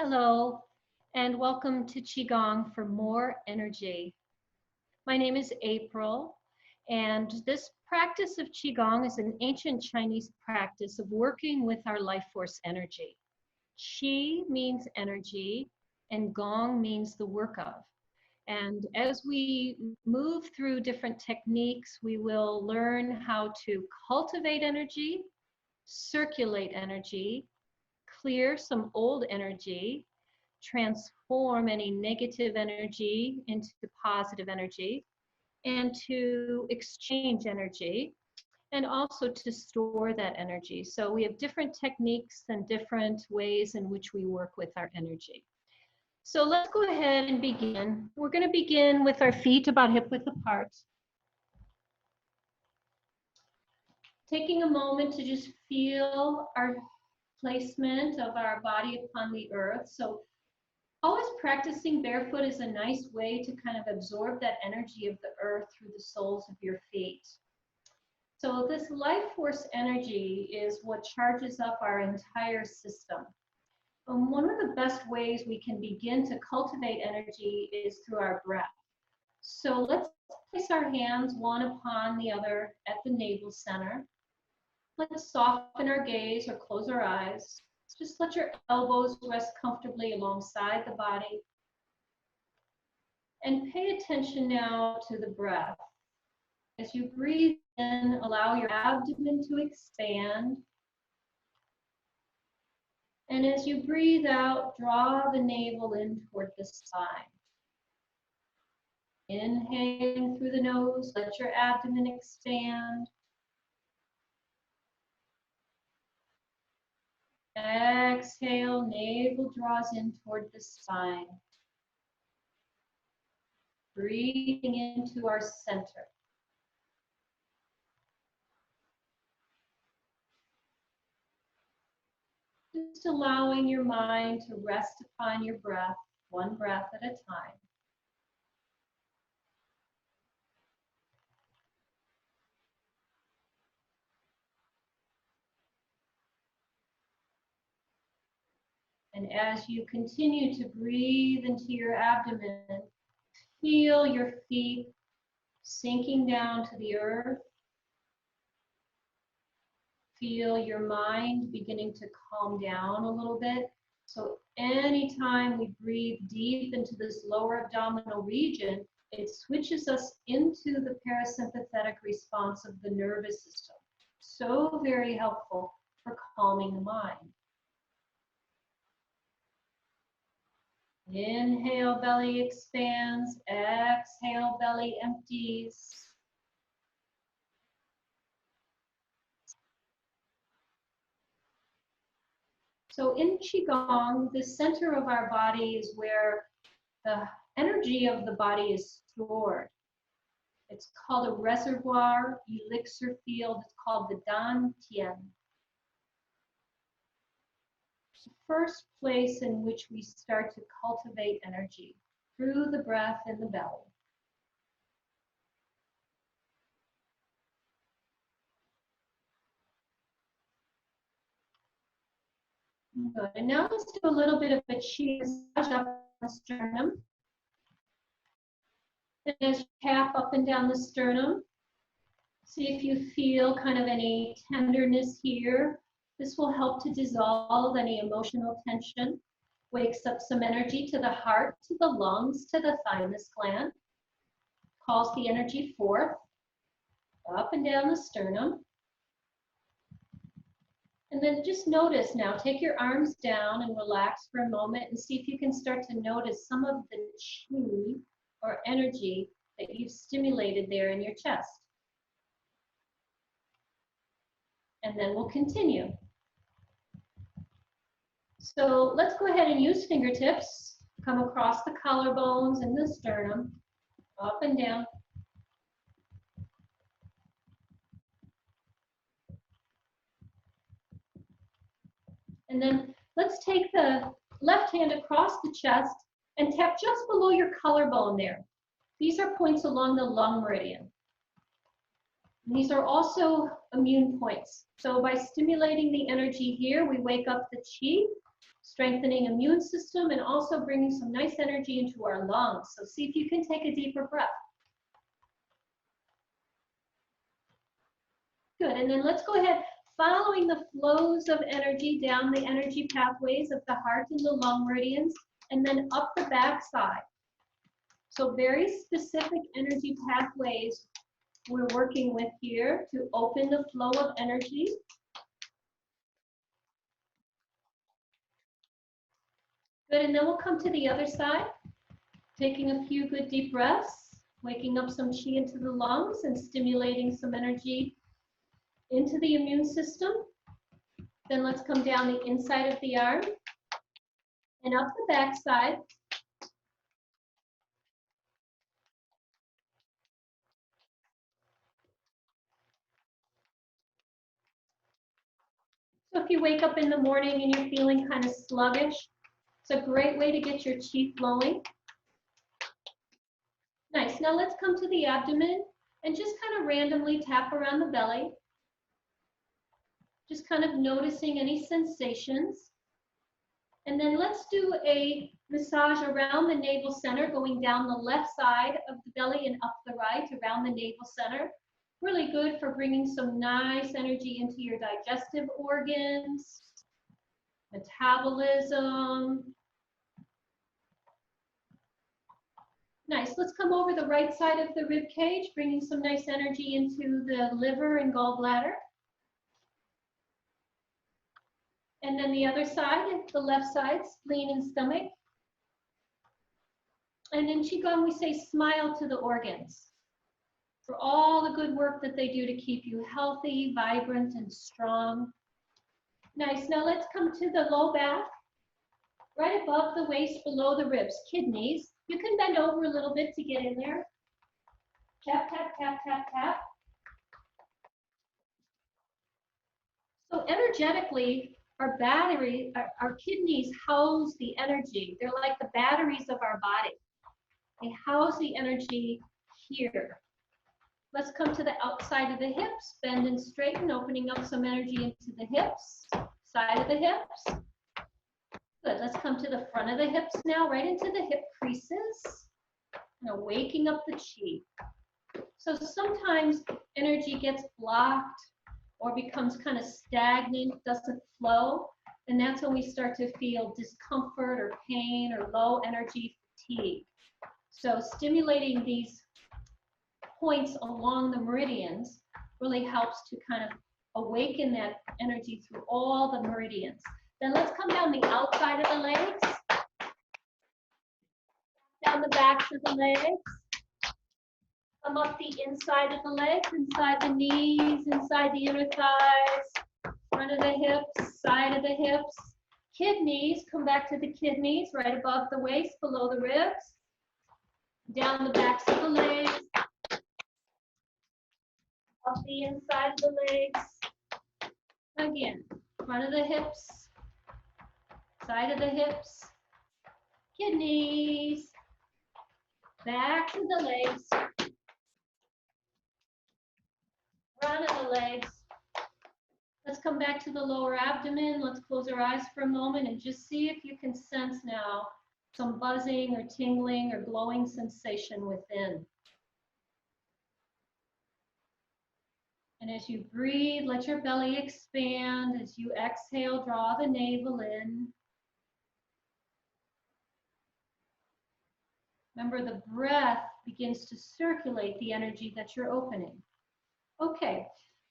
Hello, and welcome to Qigong for more energy. My name is April, and this practice of Qigong is an ancient Chinese practice of working with our life force energy. Qi means energy, and Gong means the work of. And as we move through different techniques, we will learn how to cultivate energy, circulate energy, clear some old energy, transform any negative energy into positive energy, and to exchange energy, and also to store that energy. So we have different techniques and different ways in which we work with our energy. So let's go ahead and begin. We're going to begin with our feet about hip-width apart. Taking a moment to just feel our placement of our body upon the earth. So always practicing barefoot is a nice way to kind of absorb that energy of the earth through the soles of your feet. So this life force energy is what charges up our entire system. One of the best ways we can begin to cultivate energy is through our breath. So let's place our hands one upon the other at the navel center. Let's soften our gaze or close our eyes. Just let your elbows rest comfortably alongside the body. And pay attention now to the breath. As you breathe in, allow your abdomen to expand. And as you breathe out, draw the navel in toward the spine. Inhaling through the nose, let your abdomen expand. Exhale, navel draws in toward the spine. Breathing into our center. Just allowing your mind to rest upon your breath, one breath at a time. And as you continue to breathe into your abdomen, feel your feet sinking down to the earth. Feel your mind beginning to calm down a little bit. So anytime we breathe deep into this lower abdominal region, it switches us into the parasympathetic response of the nervous system. So very helpful for calming the mind. Inhale, belly expands. Exhale, belly empties. So in Qigong, the center of our body is where the energy of the body is stored. It's called a reservoir, elixir field. It's called the Dan Tian. It's the first place in which we start to cultivate energy through the breath in the belly. Good. And now let's do a little bit of a Qi massage up the sternum. And as you tap up and down the sternum, see if you feel kind of any tenderness here. This will help to dissolve any emotional tension, wakes up some energy to the heart, to the lungs, to the thymus gland, calls the energy forth, up and down the sternum. And then just notice now, take your arms down and relax for a moment and see if you can start to notice some of the Qi or energy that you've stimulated there in your chest. And then we'll continue. So let's go ahead and use fingertips. Come across the collarbones and the sternum, up and down. And then let's take the left hand across the chest and tap just below your collarbone there. These are points along the lung meridian. And these are also immune points. So by stimulating the energy here, we wake up the Qi. strengthening immune system, and also bringing some nice energy into our lungs. So see if you can take a deeper breath. Good, and then let's go ahead, following the flows of energy down the energy pathways of the heart and the lung meridians, and then up the back side. So very specific energy pathways we're working with here to open the flow of energy. Good, and then we'll come to the other side, taking a few good deep breaths, waking up some chi into the lungs and stimulating some energy into the immune system. Then let's come down the inside of the arm and up the back side. So if you wake up in the morning and you're feeling kind of sluggish, it's a great way to get your chi flowing. Nice. Now let's come to the abdomen and just kind of randomly tap around the belly. Just kind of noticing any sensations. And then let's do a massage around the navel center, going down the left side of the belly and up the right around the navel center. Really good for bringing some nice energy into your digestive organs, metabolism. Nice. Let's come over the right side of the rib cage, bringing some nice energy into the liver and gallbladder. And then the other side, the left side, spleen and stomach. And in Qigong, we say smile to the organs for all the good work that they do to keep you healthy, vibrant, and strong. Nice. Now let's come to the low back, right above the waist, below the ribs, kidneys. You can bend over a little bit to get in there. Tap, tap, tap, tap, tap. So energetically, our battery, our kidneys house the energy. They're like the batteries of our body. They house the energy here. Let's come to the outside of the hips, bend and straighten, opening up some energy into the hips, side of the hips. Good, let's come to the front of the hips now, right into the hip creases, and waking up the chi. So sometimes energy gets blocked or becomes kind of stagnant, doesn't flow, and that's when we start to feel discomfort or pain or low energy fatigue. So stimulating these points along the meridians really helps to kind of awaken that energy through all the meridians. Then let's come down the outside of the legs, down the backs of the legs, come up the inside of the legs, inside the knees, inside the inner thighs, front of the hips, side of the hips, kidneys, come back to the kidneys, right above the waist, below the ribs, down the backs of the legs, up the inside of the legs, again, front of the hips, side of the hips, kidneys, back of the legs, front of the legs. Let's come back to the lower abdomen. Let's close our eyes for a moment and just see if you can sense now some buzzing or tingling or glowing sensation within. And as you breathe, let your belly expand. As you exhale, draw the navel in. Remember, the breath begins to circulate the energy that you're opening. Okay,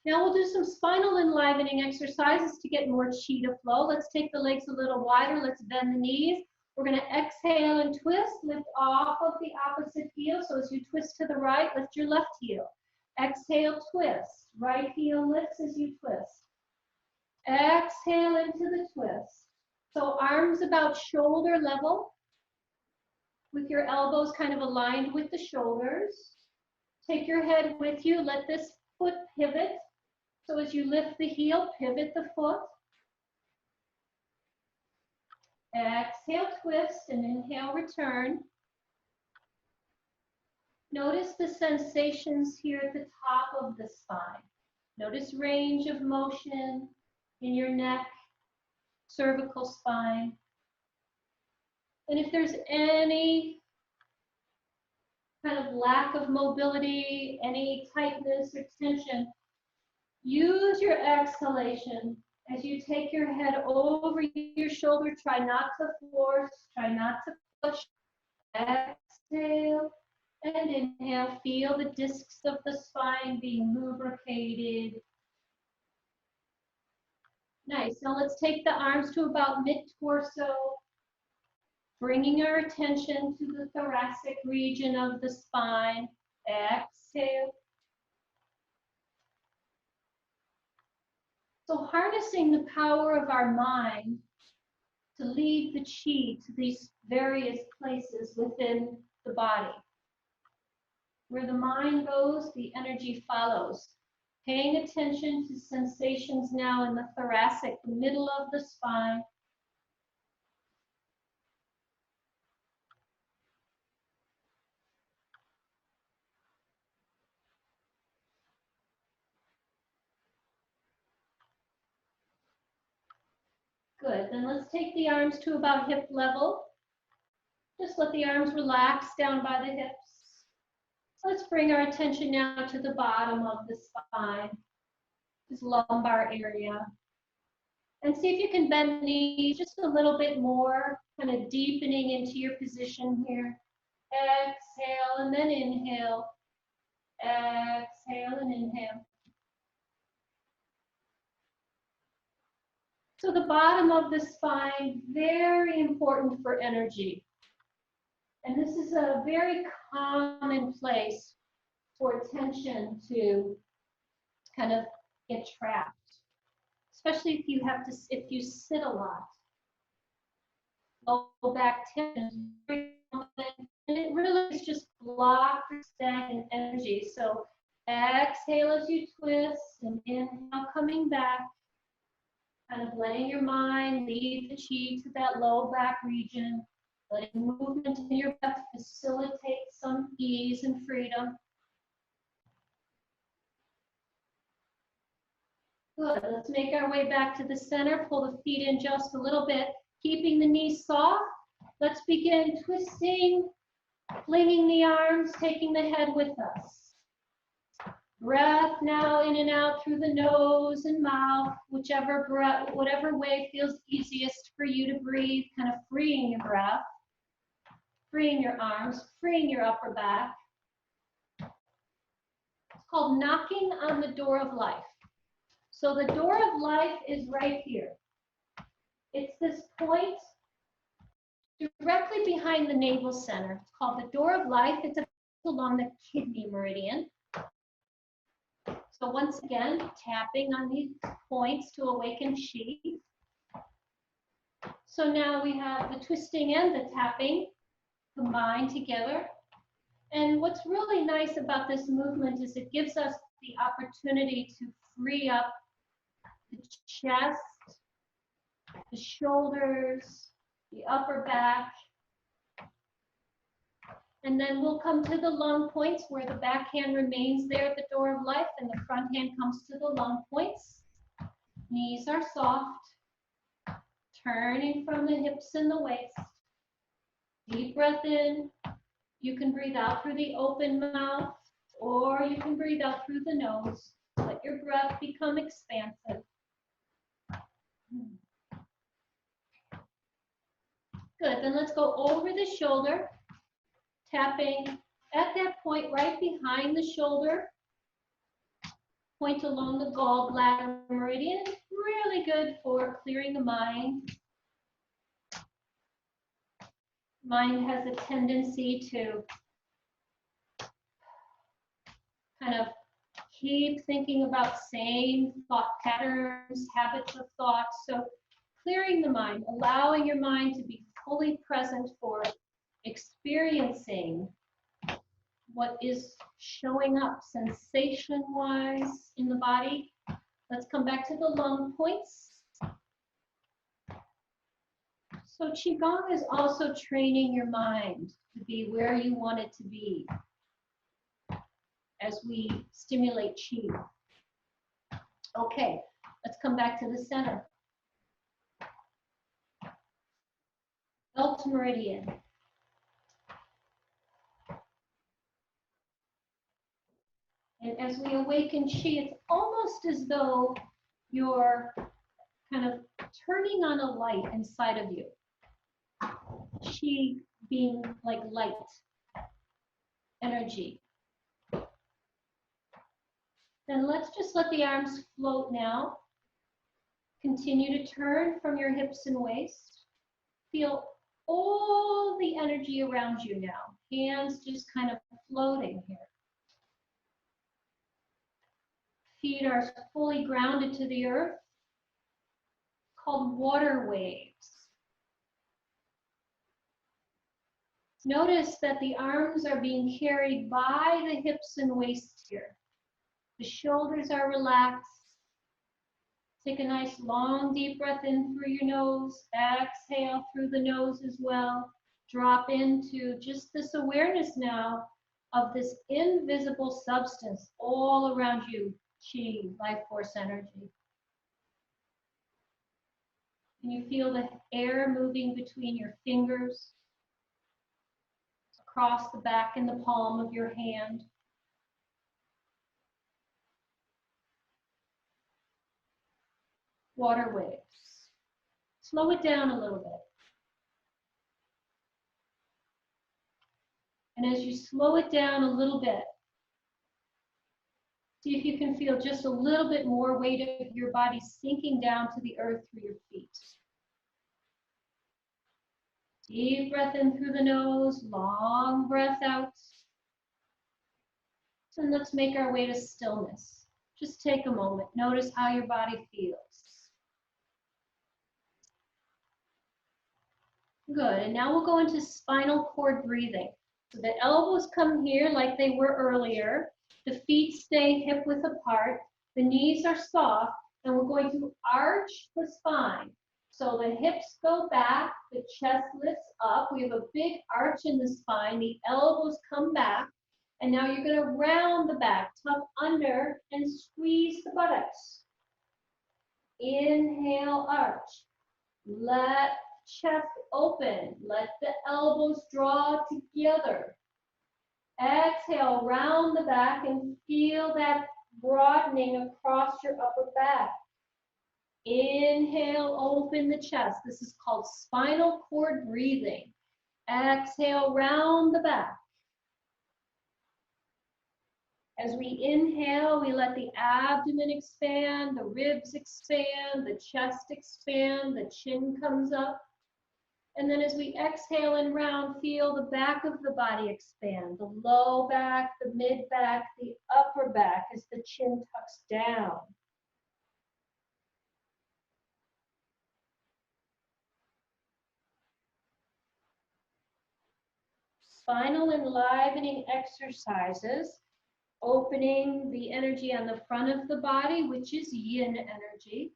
now we'll do some spinal enlivening exercises to get more chi to flow. Let's take the legs a little wider. Let's bend the knees. We're going to exhale and twist. Lift off of the opposite heel. So as you twist to the right, lift your left heel. Exhale, twist. Right heel lifts as you twist. Exhale into the twist. So arms about shoulder level, with your elbows kind of aligned with the shoulders. Take your head with you. Let this foot pivot. So as you lift the heel, pivot the foot. Exhale, twist, and inhale, return. Notice the sensations here at the top of the spine. Notice range of motion in your neck, cervical spine. And if there's any kind of lack of mobility, any tightness or tension, use your exhalation as you take your head over your shoulder. Try not to force, try not to push. Exhale and inhale. Feel the discs of the spine being lubricated. Nice. Now let's take the arms to about mid-torso, bringing our attention to the thoracic region of the spine. Exhale. So harnessing the power of our mind to lead the chi to these various places within the body. Where the mind goes, the energy follows. Paying attention to sensations now in the thoracic, the middle of the spine. Good, then let's take the arms to about hip level. Just let the arms relax down by the hips. Let's bring our attention now to the bottom of the spine, this lumbar area. And see if you can bend the knees just a little bit more, kind of deepening into your position here. Exhale and then inhale. Exhale and inhale. So the bottom of the spine, very important for energy. And this is a very common place for tension to kind of get trapped, especially if you sit a lot. Low back tension is very common, and it really is just blocked or stagnant energy. So exhale as you twist and inhale coming back, kind of letting your mind lead the chi to that low back region. Letting movement in your breath facilitate some ease and freedom. Good, let's make our way back to the center. Pull the feet in just a little bit, keeping the knees soft. Let's begin twisting, flinging the arms, taking the head with us. Breath now in and out through the nose and mouth, whichever whatever way feels easiest for you to breathe, kind of freeing your breath. Freeing your arms, freeing your upper back. It's called knocking on the door of life. So the door of life is right here. It's this point directly behind the navel center. It's called the door of life. It's along the kidney meridian. So once again, tapping on these points to awaken chi. So now we have the twisting and the tapping combined together. And what's really nice about this movement is it gives us the opportunity to free up the chest, the shoulders, the upper back. And then we'll come to the lung points where the back hand remains there at the door of life and the front hand comes to the lung points. Knees are soft, turning from the hips and the waist. Deep breath in. You can breathe out through the open mouth, or you can breathe out through the nose. Let your breath become expansive. Good, then let's go over the shoulder, tapping at that point right behind the shoulder. Point along the gallbladder meridian. Really good for clearing the mind. Mind has a tendency to kind of keep thinking about same thought patterns, habits of thought. So clearing the mind, allowing your mind to be fully present for experiencing what is showing up sensation-wise in the body. Let's come back to the lung points. So Qigong is also training your mind to be where you want it to be as we stimulate Qi. Okay, let's come back to the center. Belt to meridian. And as we awaken Qi, it's almost as though you're kind of turning on a light inside of you. Qi being like light, energy. Then let's just let the arms float now. Continue to turn from your hips and waist. Feel all the energy around you now. Hands just kind of floating here. Feet are fully grounded to the earth, called water waves. Notice that the arms are being carried by the hips and waist here. The shoulders are relaxed. Take a nice long deep breath in through your nose. Exhale through the nose as well. Drop into just this awareness now of this invisible substance all around you. Qi, life force energy. And you feel the air moving between your fingers, across the back and the palm of your hand. Water waves. Slow it down a little bit. And as you slow it down a little bit, see if you can feel just a little bit more weight of your body sinking down to the earth through your feet. Deep breath in through the nose, long breath out. And let's make our way to stillness. Just take a moment. Notice how your body feels. Good, and now we'll go into spinal cord breathing. So the elbows come here like they were earlier. The feet stay hip width apart. The knees are soft, and we're going to arch the spine. So the hips go back, the chest lifts up. We have a big arch in the spine. The elbows come back. And now you're going to round the back, tuck under, and squeeze the buttocks. Inhale, arch. Let chest open. Let the elbows draw together. Exhale, round the back and feel that broadening across your upper back. Inhale, open the chest. This is called spinal cord breathing. Exhale, round the back. As we inhale, we let the abdomen expand, the ribs expand, the chest expand, the chin comes up. And then as we exhale and round, feel the back of the body expand, the low back, the mid back, the upper back as the chin tucks down. Spinal enlivening exercises. Opening the energy on the front of the body, which is yin energy.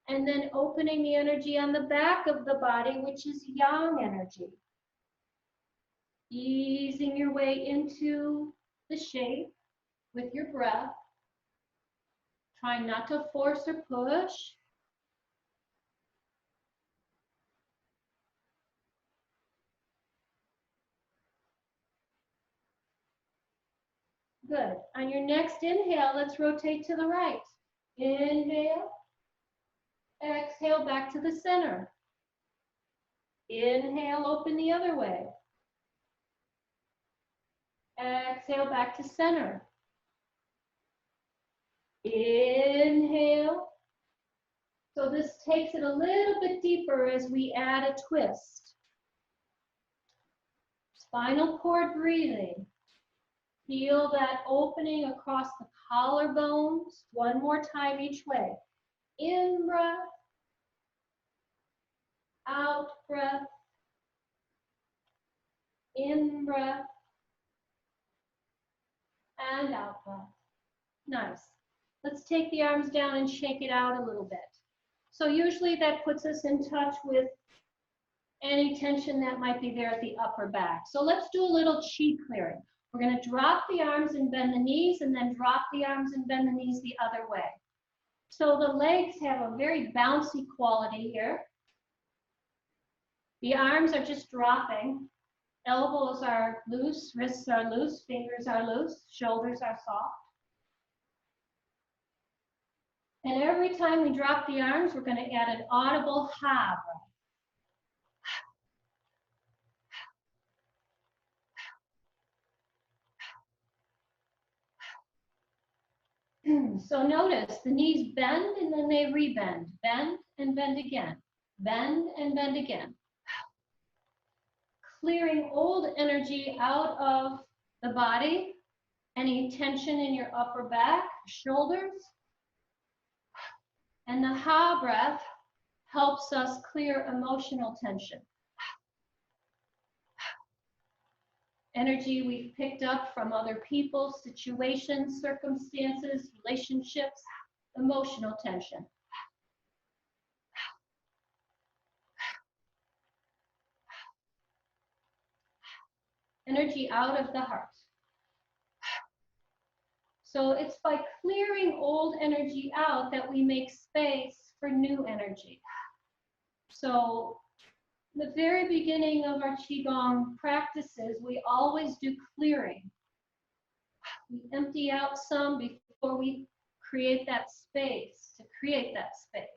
And then opening the energy on the back of the body, which is yang energy. Easing your way into the shape with your breath. Trying not to force or push. Good. On your next inhale, let's rotate to the right. Inhale. Exhale, back to the center. Inhale, open the other way. Exhale, back to center. Inhale. So this takes it a little bit deeper as we add a twist. Spinal cord breathing. Feel that opening across the collarbones. One more time each way. In breath. Out breath. In breath. And out breath. Nice. Let's take the arms down and shake it out a little bit. So usually that puts us in touch with any tension that might be there at the upper back. So let's do a little Qi clearing. We're going to drop the arms and bend the knees, and then drop the arms and bend the knees the other way. So the legs have a very bouncy quality here. The arms are just dropping. Elbows are loose, wrists are loose, fingers are loose, shoulders are soft. And every time we drop the arms, we're going to add an audible ha breath. So notice the knees bend and then they rebend. Bend and bend again. Bend and bend again. Clearing old energy out of the body, any tension in your upper back, shoulders. And the ha breath helps us clear emotional tension. Energy we've picked up from other people, situations, circumstances, relationships, emotional tension. Energy out of the heart. So it's by clearing old energy out that we make space for new energy. So the very beginning of our Qigong practices, we always do clearing. We empty out some before we create that space, to create that space.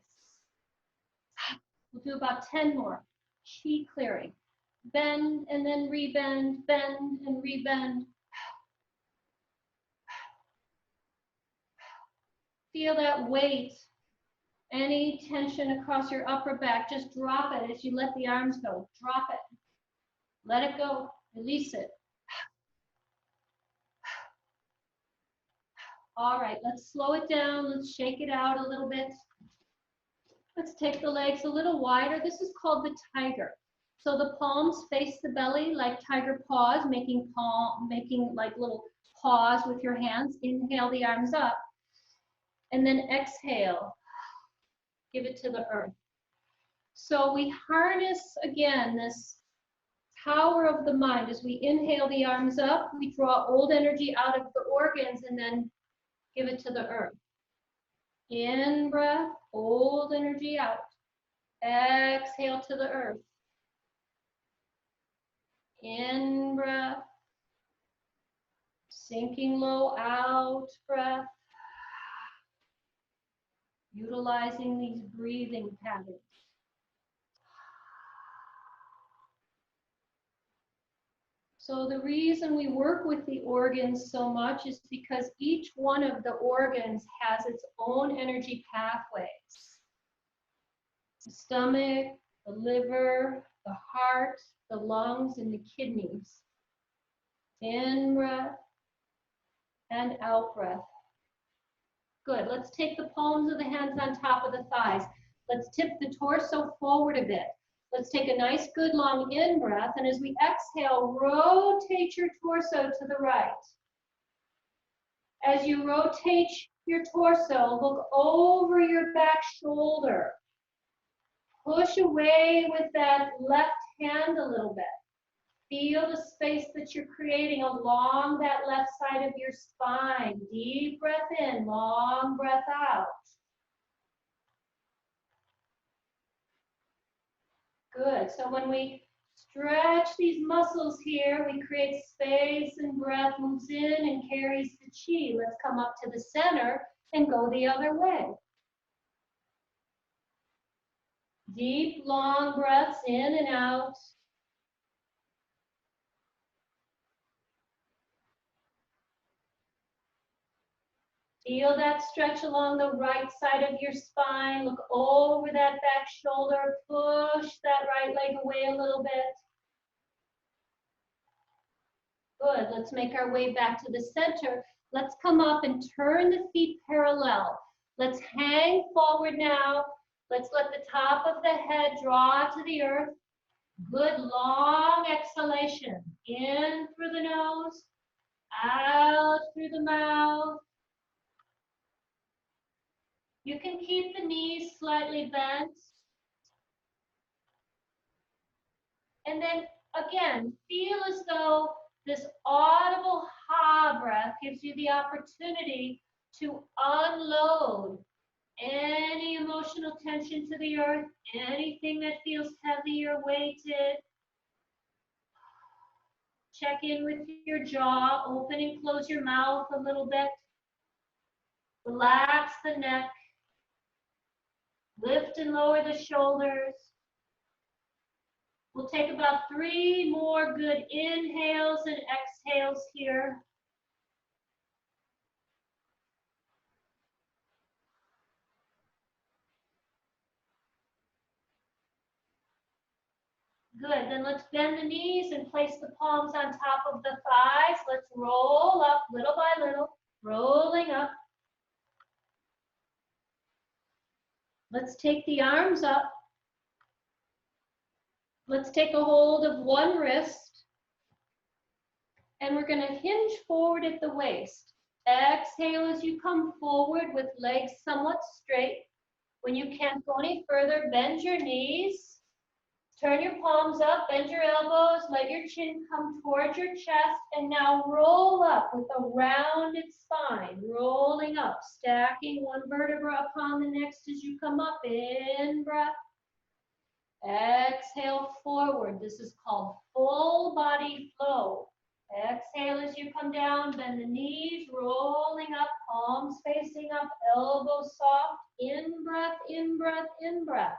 We'll do about 10 more. Qi clearing. Bend and then rebend, bend and rebend. Feel that weight. Any tension across your upper back, just drop it as you let the arms go. Drop it. Let it go. Release it. All right, let's slow it down. Let's shake it out a little bit. Let's take the legs a little wider. This is called the tiger. So the palms face the belly like tiger paws, making like little paws with your hands. Inhale the arms up. And then exhale. Give it to the earth. So we harness, again, this power of the mind. As we inhale the arms up, we draw old energy out of the organs and then give it to the earth. In breath, old energy out. Exhale to the earth. In breath. Sinking low, out breath. Utilizing these breathing patterns. So the reason we work with the organs so much is because each one of the organs has its own energy pathways. The stomach, the liver, the heart, the lungs, and the kidneys. In breath and out breath. Good. Let's take the palms of the hands on top of the thighs. Let's tip the torso forward a bit. Let's take a nice, good, long in-breath. And as we exhale, rotate your torso to the right. As you rotate your torso, look over your back shoulder. Push away with that left hand a little bit. Feel the space that you're creating along that left side of your spine. Deep breath in, long breath out. Good. So when we stretch these muscles here, we create space and breath moves in and carries the chi. Let's come up to the center and go the other way. Deep, long breaths in and out. Feel that stretch along the right side of your spine. Look over that back shoulder. Push that right leg away a little bit. Good. Let's make our way back to the center. Let's come up and turn the feet parallel. Let's hang forward now. Let's let the top of the head draw to the earth. Good long exhalation. In through the nose, out through the mouth. You can keep the knees slightly bent. And then again, feel as though this audible ha breath gives you the opportunity to unload any emotional tension to the earth, anything that feels heavy or weighted. Check in with your jaw, open and close your mouth a little bit. Relax the neck. Lift and lower the shoulders. We'll take about 3 more good inhales and exhales here. Good, then let's bend the knees and place the palms on top of the thighs. Let's roll up little by little, rolling up. Let's take the arms up. Let's take a hold of one wrist. And we're going to hinge forward at the waist. Exhale as you come forward with legs somewhat straight. When you can't go any further, bend your knees. Turn your palms up, bend your elbows, let your chin come towards your chest, and now roll up with a rounded spine, rolling up, stacking one vertebra upon the next as you come up. In breath. Exhale forward. This is called full body flow. Exhale as you come down, bend the knees, rolling up, palms facing up, elbows soft. In breath, in breath, in breath.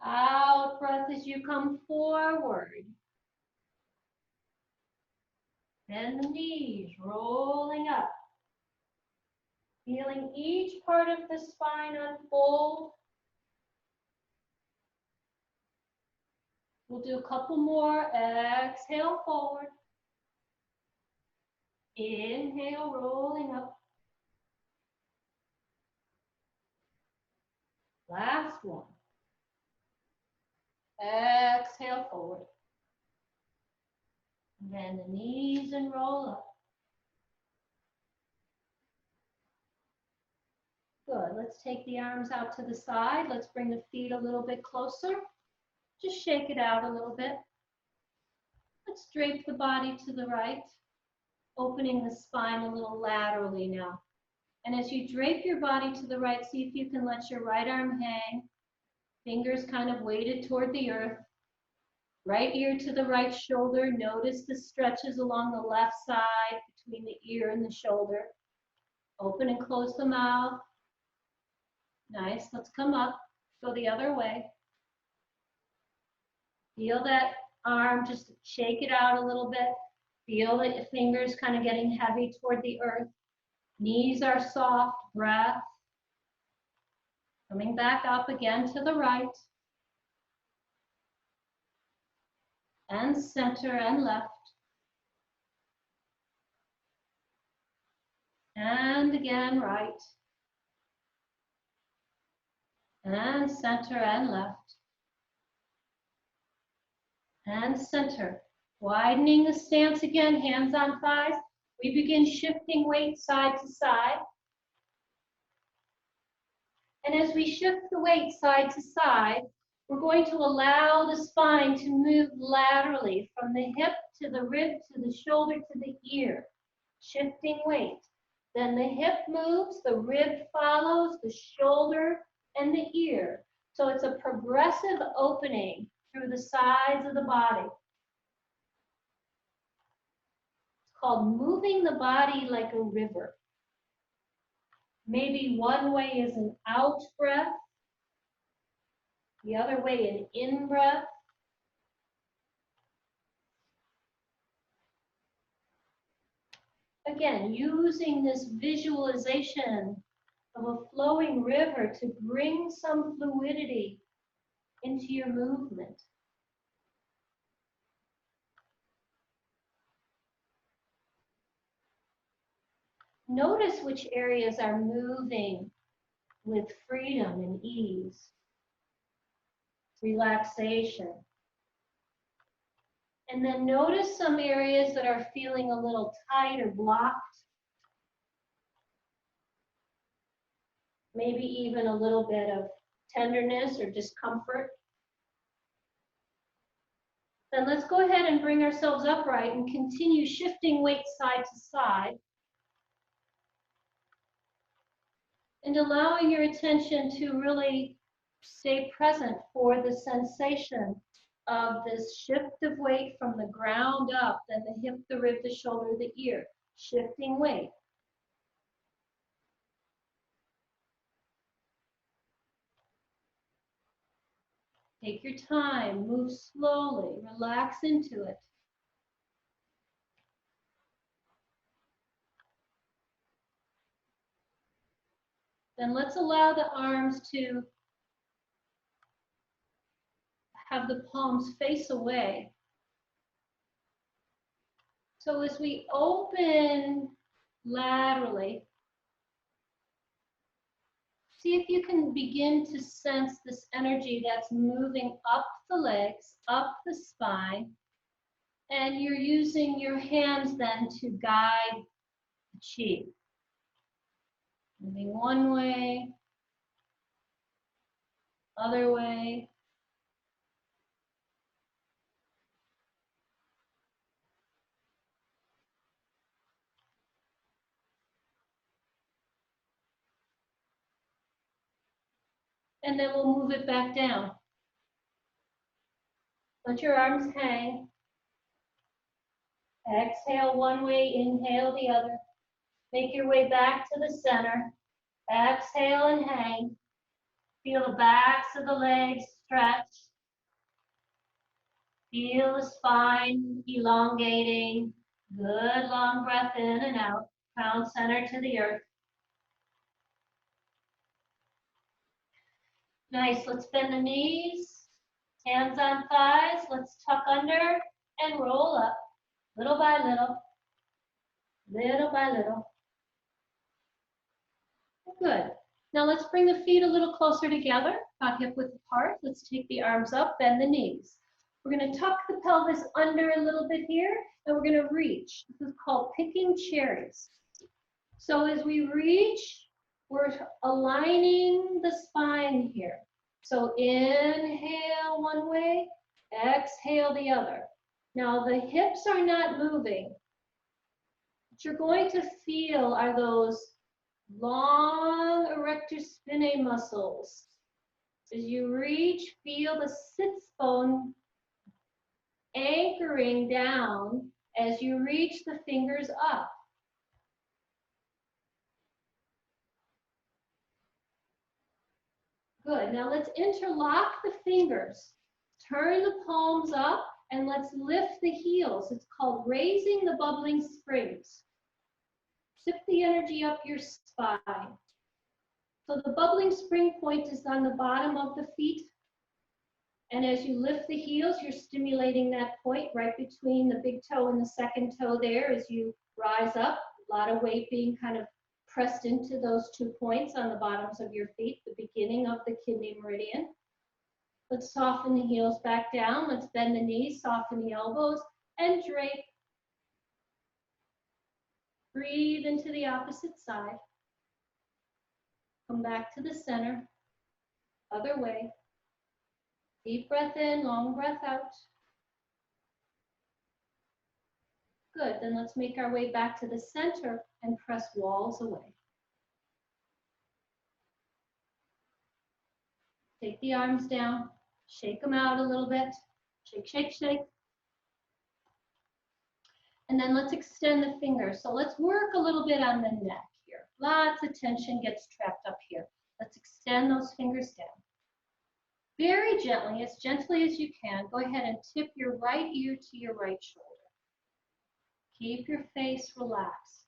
Out breath as you come forward. Bend the knees, rolling up. Feeling each part of the spine unfold. We'll do a couple more. Exhale forward. Inhale, rolling up. Last one. Exhale forward. Bend the knees and roll up. Good. Let's take the arms out to the side. Let's bring the feet a little bit closer. Just shake it out a little bit. Let's drape the body to the right, opening the spine a little laterally now. And as you drape your body to the right, see if you can let your right arm hang. Fingers kind of weighted toward the earth. Right ear to the right shoulder. Notice the stretches along the left side between the ear and the shoulder. Open and close the mouth. Nice. Let's come up. Go the other way. Feel that arm, just shake it out a little bit. Feel that your fingers kind of getting heavy toward the earth. Knees are soft. Breath. Coming back up again to the right. And center and left. And again, right. And center and left. And center. Widening the stance again, hands on thighs. We begin shifting weight side to side. And as we shift the weight side to side, we're going to allow the spine to move laterally from the hip to the rib to the shoulder to the ear. Shifting weight. Then the hip moves, the rib follows, the shoulder and the ear. So it's a progressive opening through the sides of the body. It's called moving the body like a river. Maybe one way is an out breath, the other way an in breath. Again, using this visualization of a flowing river to bring some fluidity into your movement. Notice which areas are moving with freedom and ease, relaxation. And then notice some areas that are feeling a little tight or blocked. Maybe even a little bit of tenderness or discomfort. Then let's go ahead and bring ourselves upright and continue shifting weight side to side. And allowing your attention to really stay present for the sensation of this shift of weight from the ground up, then the hip, the rib, the shoulder, the ear, shifting weight. Take your time, move slowly, relax into it. Then let's allow the arms to have the palms face away. So as we open laterally, see if you can begin to sense this energy that's moving up the legs, up the spine, and you're using your hands then to guide the chi. Moving one way, other way. And then we'll move it back down. Let your arms hang. Exhale one way, inhale the other. Make your way back to the center. Exhale and hang. Feel the backs of the legs stretch. Feel the spine elongating. Good long breath in and out. Crown center to the earth. Nice, let's bend the knees. Hands on thighs. Let's tuck under and roll up. Little by little. Little by little. Good. Now let's bring the feet a little closer together, not hip width apart. Let's take the arms up, bend the knees. We're going to tuck the pelvis under a little bit here, and we're going to reach. This is called picking cherries. So as we reach, we're aligning the spine here. So inhale one way, exhale the other. Now the hips are not moving. What you're going to feel are those long erector spinae muscles. As you reach, feel the sits bone anchoring down as you reach the fingers up. Good. Now let's interlock the fingers. Turn the palms up and let's lift the heels. It's called raising the bubbling springs. Sip the energy up your spine. So the bubbling spring point is on the bottom of the feet. And as you lift the heels, you're stimulating that point right between the big toe and the second toe there as you rise up. A lot of weight being kind of pressed into those 2 points on the bottoms of your feet, the beginning of the kidney meridian. Let's soften the heels back down. Let's bend the knees, soften the elbows, and drape. Breathe into the opposite side. Come back to the center. Other way. Deep breath in, long breath out. Good, then let's make our way back to the center and press walls away. Take the arms down, shake them out a little bit. Shake, shake, shake. And then let's extend the fingers. So let's work a little bit on the neck here. Lots of tension gets trapped up here. Let's extend those fingers down. Very gently, as gently as you can, go ahead and tip your right ear to your right shoulder. Keep your face relaxed.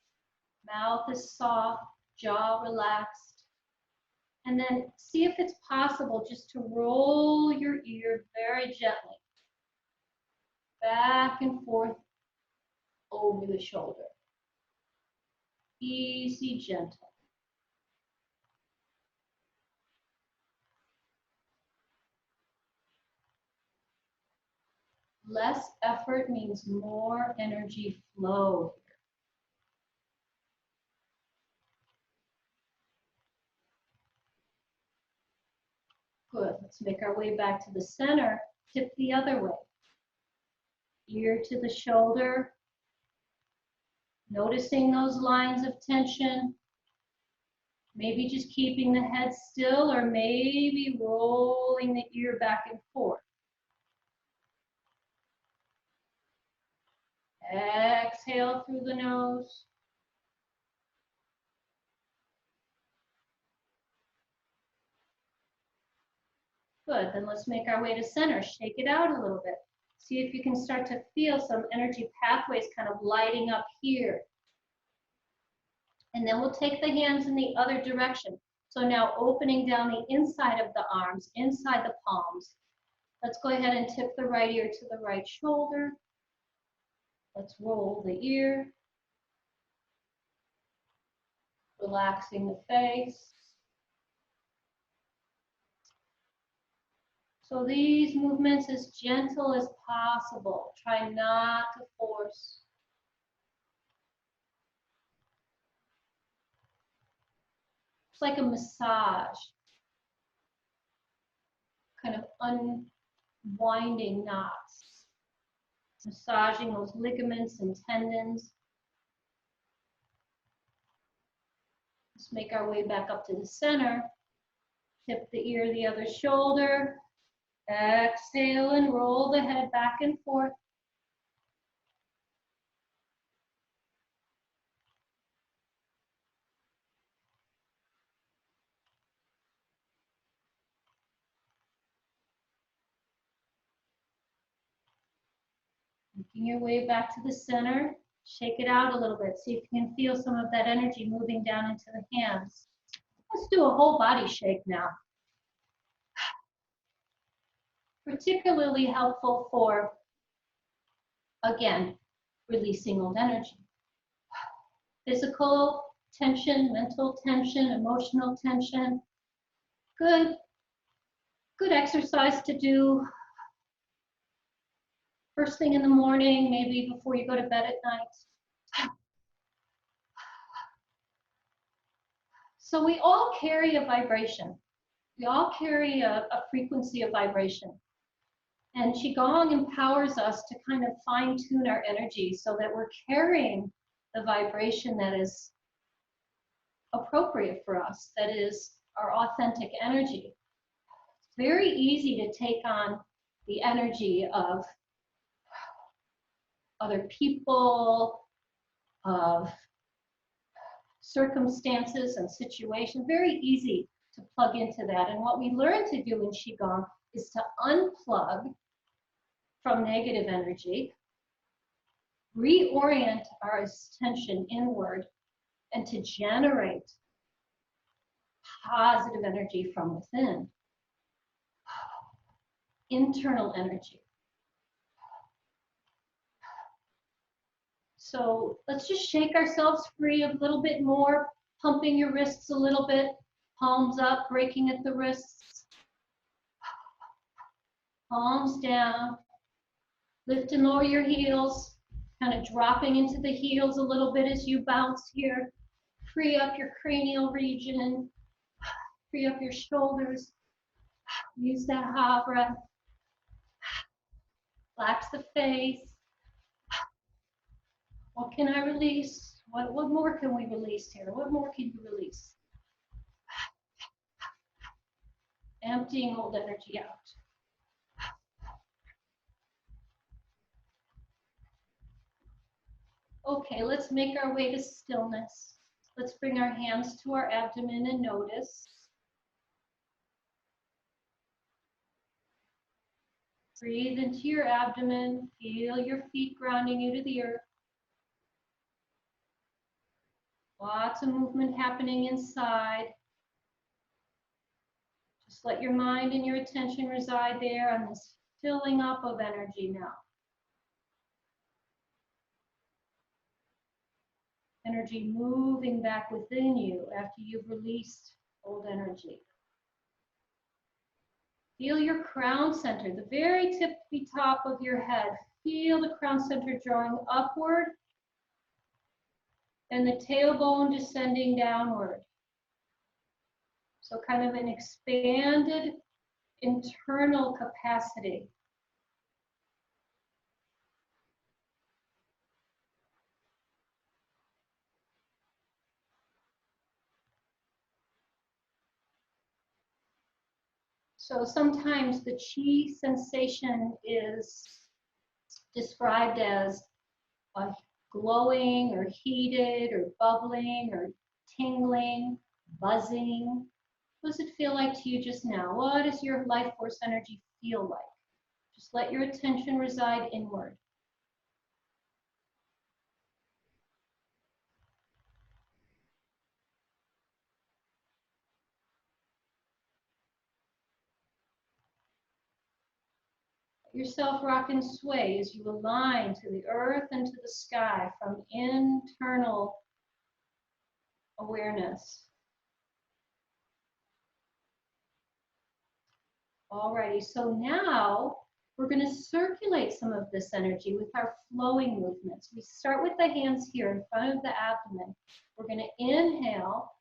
Mouth is soft, jaw relaxed. And then see if it's possible just to roll your ear very gently. Back and forth over the shoulder. Easy, gentle. Less effort means more energy flow here. Good. Let's make our way back to the center. Tip the other way. Ear to the shoulder. Noticing those lines of tension. Maybe just keeping the head still, or maybe rolling the ear back and forth. Exhale through the nose. Good, then let's make our way to center. Shake it out a little bit. See if you can start to feel some energy pathways kind of lighting up here. And then we'll take the hands in the other direction. So now opening down the inside of the arms, inside the palms. Let's go ahead and tip the right ear to the right shoulder. Let's roll the ear. Relaxing the face. So these movements as gentle as possible. Try not to force. It's like a massage. Kind of unwinding knots. Massaging those ligaments and tendons. Let's make our way back up to the center. Tip the ear, the other shoulder. Exhale and roll the head back and forth. Making your way back to the center. Shake it out a little bit. See if you can feel some of that energy moving down into the hands. Let's do a whole body shake now. Particularly helpful for, again, releasing old energy. Physical tension, mental tension, emotional tension. Good exercise to do first thing in the morning, maybe before you go to bed at night. So we all carry a vibration. We all carry a frequency of vibration. And Qigong empowers us to kind of fine-tune our energy so that we're carrying the vibration that is appropriate for us, that is our authentic energy. It's very easy to take on the energy of other people, of circumstances and situations. Very easy to plug into that. And what we learn to do in Qigong is to unplug from negative energy, reorient our attention inward, and to generate positive energy from within. Internal energy. So let's just shake ourselves free a little bit more, pumping your wrists a little bit, palms up, breaking at the wrists, palms down, lift and lower your heels, kind of dropping into the heels a little bit as you bounce here. Free up your cranial region, free up your shoulders, use that ha breath, relax the face. What can I release? What more can we release here? What more can you release? Emptying old energy out. Okay, let's make our way to stillness. Let's bring our hands to our abdomen and notice. Breathe into your abdomen. Feel your feet grounding you to the earth. Lots of movement happening inside. Just let your mind and your attention reside there on this filling up of energy now. Energy moving back within you after you've released old energy. Feel your crown center, the very tippy top of your head. Feel the crown center drawing upward and the tailbone descending downward. So kind of an expanded internal capacity. So sometimes the chi sensation is described as a glowing or heated or bubbling or tingling, buzzing. What does it feel like to you just now? What does your life force energy feel like? Just let your attention reside inward. Let yourself rock and sway as you align to the earth and to the sky from internal awareness. Alrighty, so now we're going to circulate some of this energy with our flowing movements. We start with the hands here in front of the abdomen. We're going to inhale,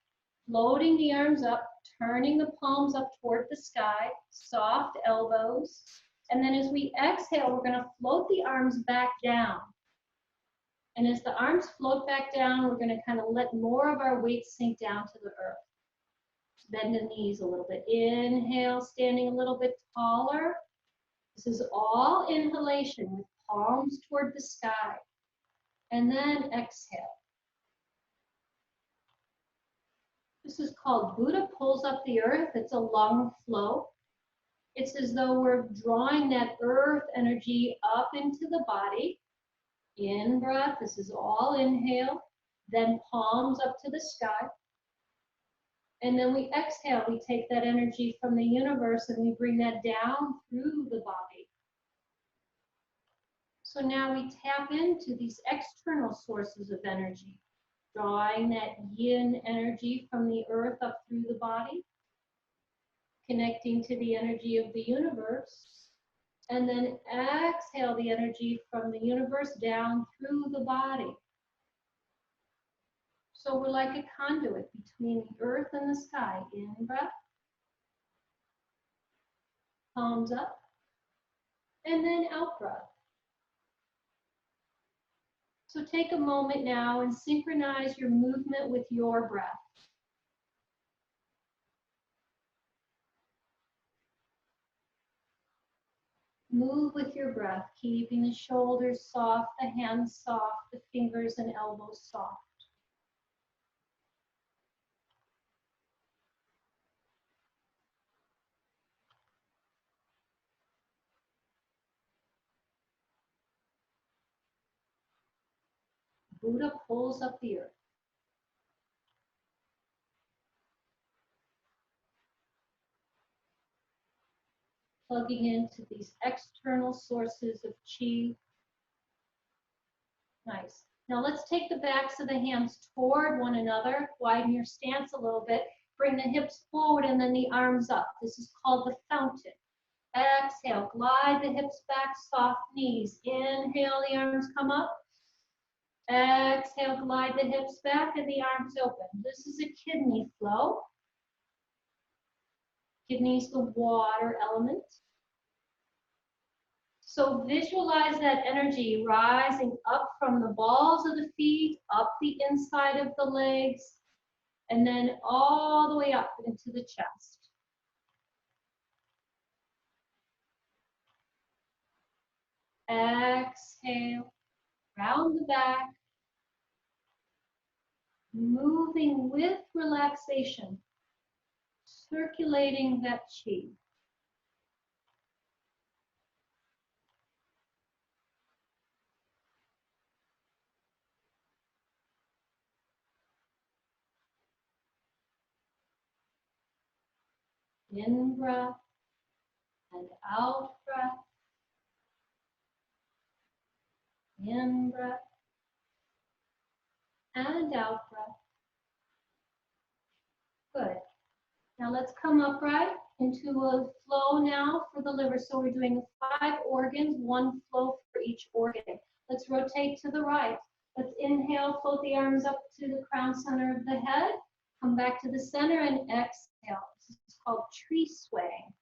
floating the arms up, turning the palms up toward the sky, soft elbows. And then as we exhale, we're going to float the arms back down. And as the arms float back down, we're going to kind of let more of our weight sink down to the earth. Bend the knees a little bit. Inhale, standing a little bit taller. This is all inhalation with palms toward the sky. And then exhale. This is called Buddha pulls up the earth. It's a lung flow. It's as though we're drawing that earth energy up into the body. In breath, this is all inhale. Then palms up to the sky. And then we exhale, we take that energy from the universe and we bring that down through the body. So now we tap into these external sources of energy, drawing that yin energy from the earth up through the body, connecting to the energy of the universe, and then exhale the energy from the universe down through the body. So we're like a conduit between the earth and the sky. In breath, palms up, and then out breath. So take a moment now and synchronize your movement with your breath. Move with your breath, keeping the shoulders soft, the hands soft, the fingers and elbows soft. Buddha pulls up the earth. Plugging into these external sources of chi. Nice. Now let's take the backs of the hands toward one another. Widen your stance a little bit. Bring the hips forward and then the arms up. This is called the fountain. Exhale, glide the hips back, soft knees. Inhale, the arms come up. Exhale, glide the hips back and the arms open. This is a kidney flow. Kidney is the water element. So visualize that energy rising up from the balls of the feet, up the inside of the legs, and then all the way up into the chest. Exhale, round the back, moving with relaxation, circulating that chi. In breath and out breath. In breath and out breath. Good. Now let's come upright into a flow now for the liver. So we're doing 5 organs, 1 flow for each organ. Let's rotate to the right. Let's inhale, float the arms up to the crown center of the head. Come back to the center and exhale. This is called tree swaying.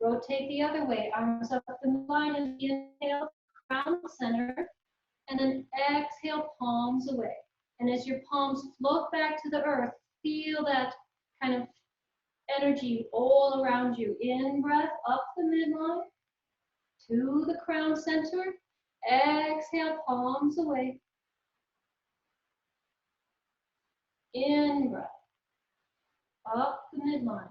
Rotate the other way, arms up in the line and inhale, crown center, and then exhale, palms away. And as your palms float back to the earth, feel that kind of energy all around you. In breath, up the midline, to the crown center. Exhale, palms away. In breath, up the midline,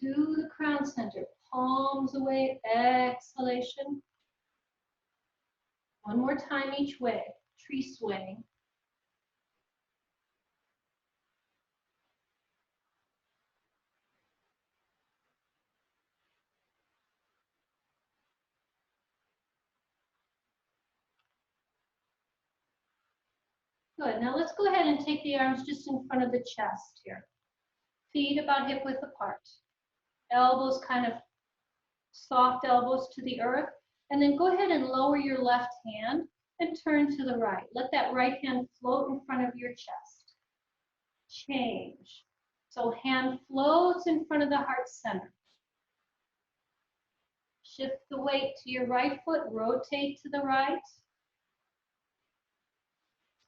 to the crown center. Palms away, exhalation. One more time each way, tree swaying. Good, now let's go ahead and take the arms just in front of the chest here. Feet about hip width apart. Elbows kind of soft elbows to the earth. And then go ahead and lower your left hand and turn to the right. Let that right hand float in front of your chest. Change. So hand floats in front of the heart center. Shift the weight to your right foot, rotate to the right. It's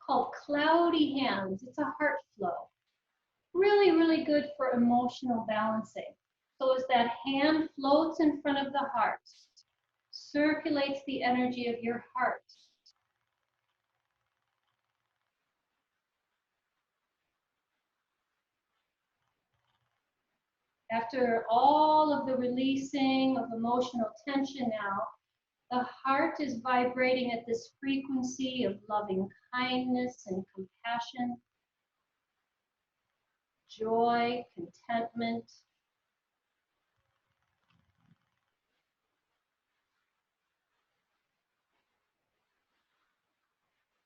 called cloudy hands. It's a heart flow. Really, really good for emotional balancing. So as that hand floats in front of the heart, circulates the energy of your heart. After all of the releasing of emotional tension now, the heart is vibrating at this frequency of loving kindness and compassion, joy, contentment.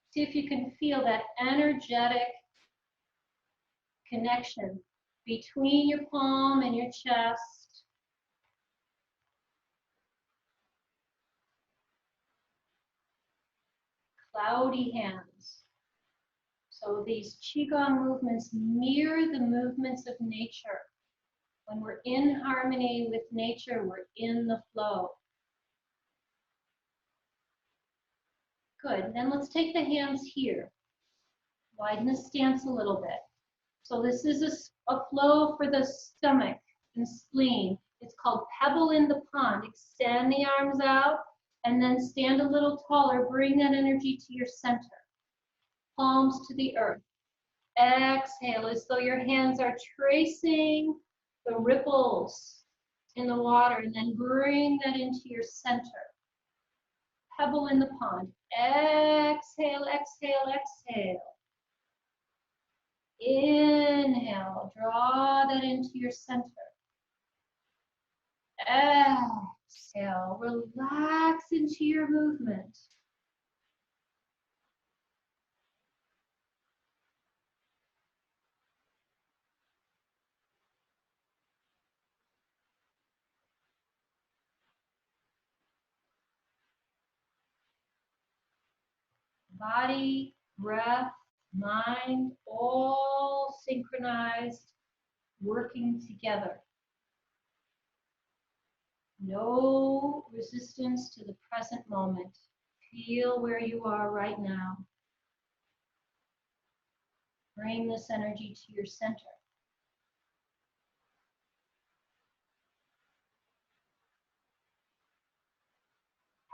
See if you can feel that energetic connection between your palm and your chest. Cloudy hands. So these Qigong movements mirror the movements of nature. When we're in harmony with nature, we're in the flow. Good, then let's take the hands here. Widen the stance a little bit. So this is a flow for the stomach and spleen. It's called Pebble in the pond. Extend the arms out and then stand a little taller. Bring that energy to your center. Palms to the earth. Exhale as though your hands are tracing the ripples in the water, and then bring that into your center. Pebble in the pond. Exhale, exhale, exhale. Inhale, draw that into your center. Exhale, relax into your movement. Body, breath, mind, all synchronized, working together. No resistance to the present moment. Feel where you are right now. Bring this energy to your center.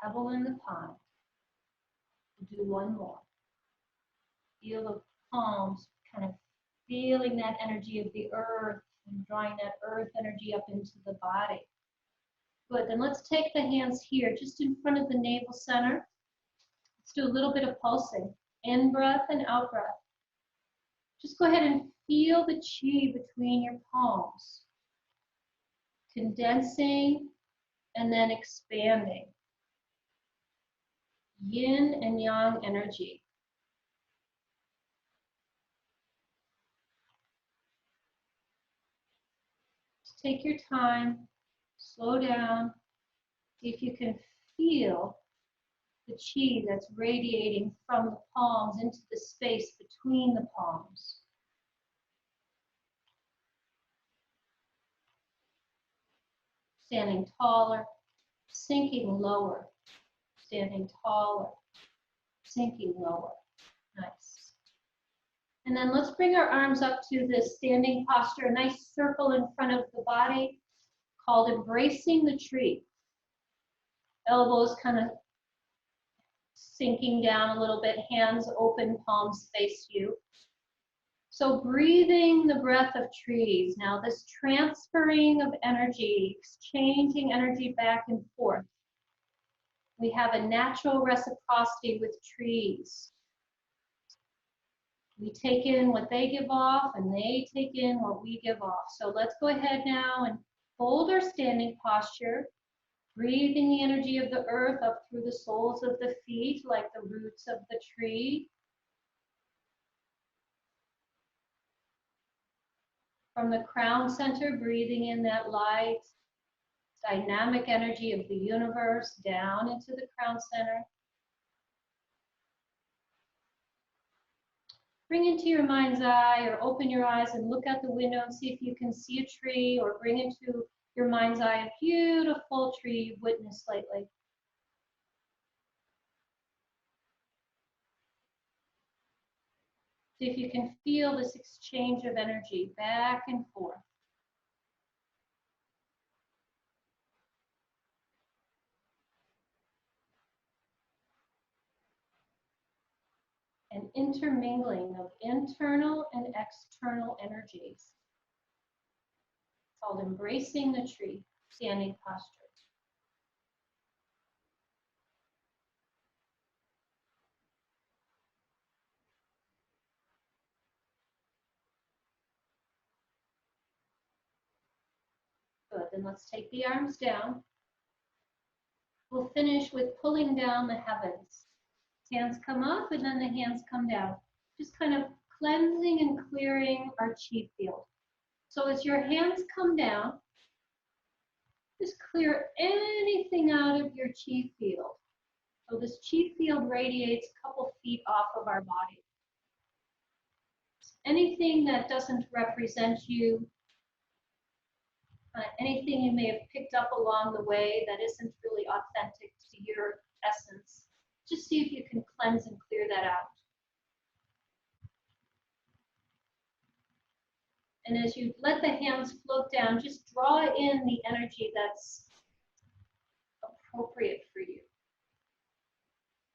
Pebble in the pond. We'll do one more. Feel the palms kind of feeling that energy of the earth and drawing that earth energy up into the body. Good, then let's take the hands here just in front of the navel center. Let's do a little bit of pulsing. In breath and out breath. Just go ahead and feel the chi between your palms. Condensing and then expanding. Yin and yang energy. Just take your time, slow down. See if you can feel the chi that's radiating from the palms into the space between the palms. Standing taller, sinking lower. Standing taller, sinking lower. Nice. And then let's bring our arms up to this standing posture, a nice circle in front of the body called embracing the tree. Elbows kind of sinking down a little bit, hands open, palms face you. So breathing the breath of trees. Now this transferring of energy, exchanging energy back and forth. We have a natural reciprocity with trees. We take in what they give off and they take in what we give off. So let's go ahead now and hold our standing posture, breathing the energy of the earth up through the soles of the feet like the roots of the tree. From the crown center, breathing in that light, dynamic energy of the universe down into the crown center. Bring into your mind's eye or open your eyes and look out the window and see if you can see a tree, or bring into your mind's eye a beautiful tree you've witnessed lately. See if you can feel this exchange of energy back and forth. An intermingling of internal and external energies. It's called embracing the tree, standing posture. Good, then let's take the arms down. We'll finish with pulling down the heavens. Hands come up and then the hands come down. Just kind of cleansing and clearing our chi field. So as your hands come down, just clear anything out of your chi field. So this chi field radiates a couple feet off of our body. Anything that doesn't represent you, anything you may have picked up along the way that isn't really authentic to your essence, just see if you can cleanse and clear that out. And as you let the hands float down, just draw in the energy that's appropriate for you.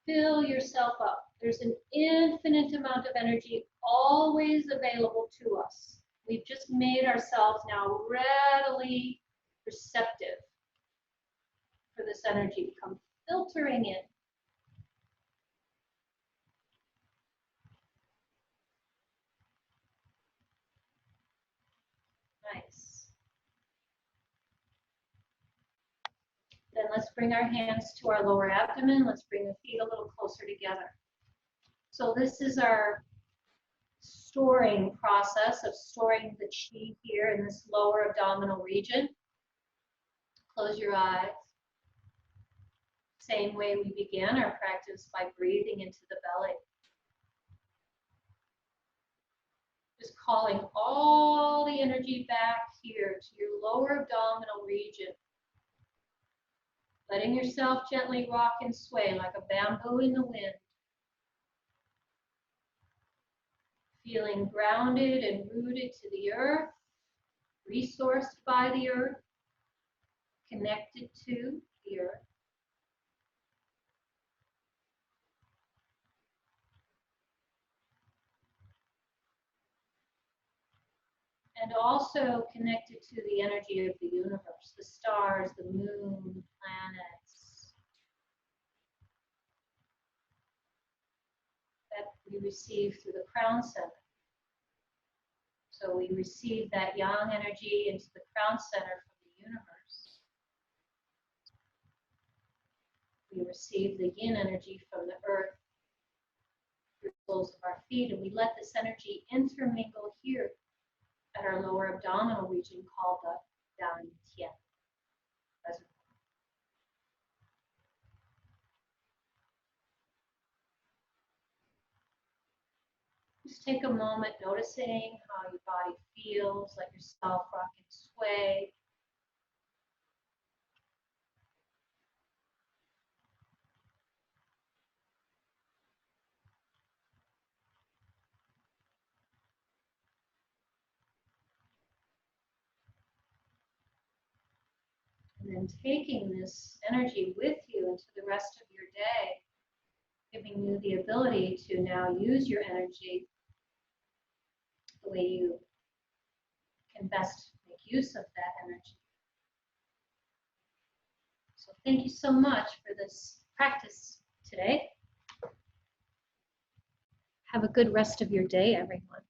Fill yourself up. There's an infinite amount of energy always available to us. We've just made ourselves now readily receptive for this energy to come filtering in. Nice. Then let's bring our hands to our lower abdomen. Let's bring the feet a little closer together. So this is our storing process of storing the chi here in this lower abdominal region. Close your eyes. Same way we began our practice, by breathing into the belly. Just calling all the energy back here to your lower abdominal region. Letting yourself gently rock and sway like a bamboo in the wind. Feeling grounded and rooted to the earth, resourced by the earth, connected to the earth. And also connected to the energy of the universe, the stars, the moon, the planets, that we receive through the crown center. So we receive that yang energy into the crown center from the universe. We receive the yin energy from the earth through the soles of our feet, and we let this energy intermingle here at our lower abdominal region called the Dantian reservoir. Just take a moment noticing how your body feels, let yourself rock and sway. And then taking this energy with you into the rest of your day, giving you the ability to now use your energy the way you can best make use of that energy. So thank you so much for this practice today. Have a good rest of your day, everyone.